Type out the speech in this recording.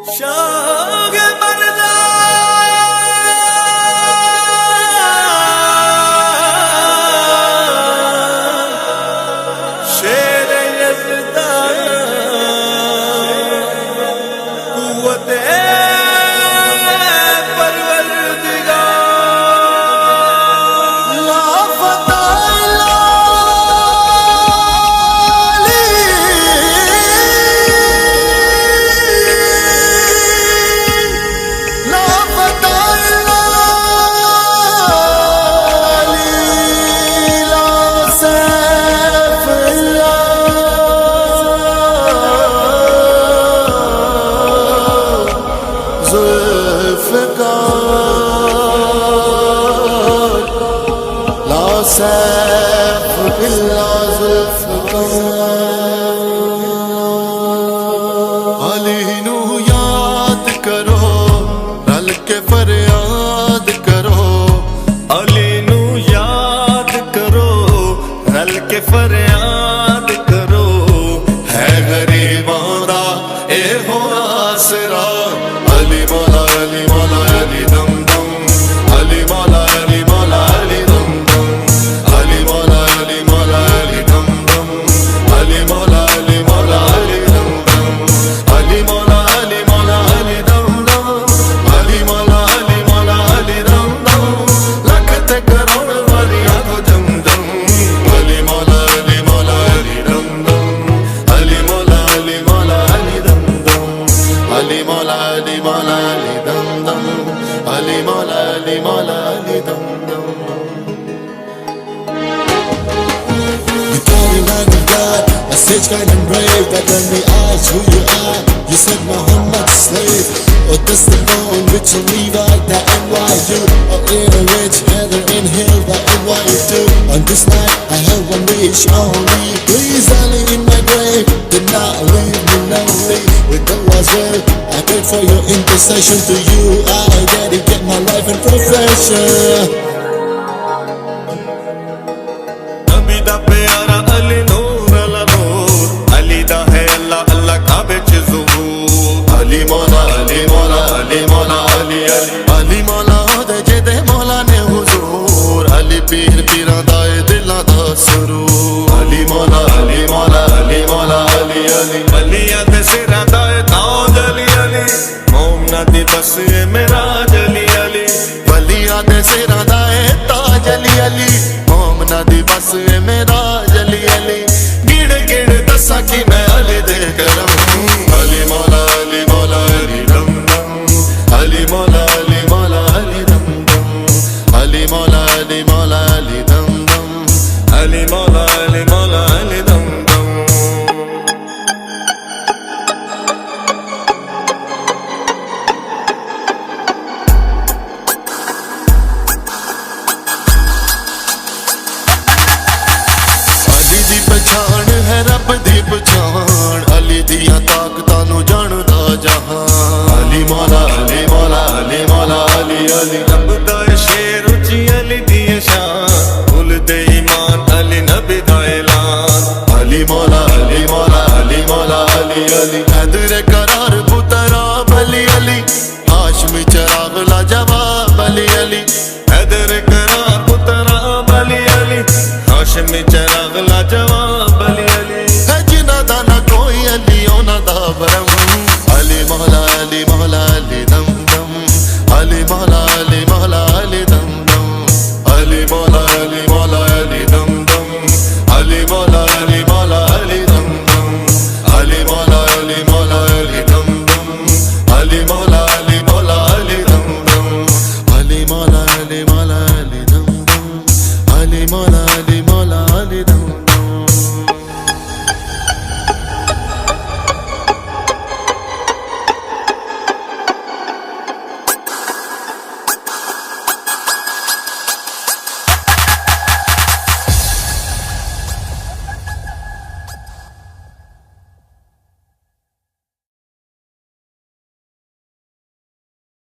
شاہ بننا شیر یزدان قوت سیف باللہ ذوالفقار علی نو یاد کرو رل کے فریاد کرو علی نو یاد کرو رل کے فریاد کرو ہے غریباں دا اے ہو آسرا علی مولا علی مولا علی دم دم علی مولا علی مولا علی دم Sage kind and brave, that when we asked who you are, you said Muhammad's slave. Or this the phone which you leave out the NYU, or in a rich heather in hill the NYU. On this night I have one wish only, please Ali in my grave, did not leave me lonely. With the last word I prayed for your intercession, to you I dedicate my life and profession. Nabi da pyara Ali no علی مولا علی مولا علی مولا علی علی علی مولا دے جے مولا نے حضور علی پیر پیراں دا دلاں دا سرور علی مولا علی مولا علی مولا علی علی علی دے سراں دا تاج علی علی مومنا دی بس معراج علی علی ولی دے سراں دا تاج علی علی مومنا دی بس معراج علی علی گڑ گڑ دسا کہ میں علی دے کرم علی مولا علی مولا علی دم دم علی مولا علی مولا علی دم دم علی مولا علی مولا علی دم دم علی مولا علی مولا علی دم دم علی دی پہچان ہے رب دی پہچان علی دیاں طاقتاں نو جاندا جہان علی مولا علی مولا علی مولا علی علی رب دا شیر اچھی علی دی شان بھول دے ایمان علی نبی دا اعلان علی مولا علی مولا علی مولا علی علی حیدر قرار پترا علی علی ہاشمی چراغ لا جواب علی علی حیدر قرار پترا علی علی ہاشمی چراغ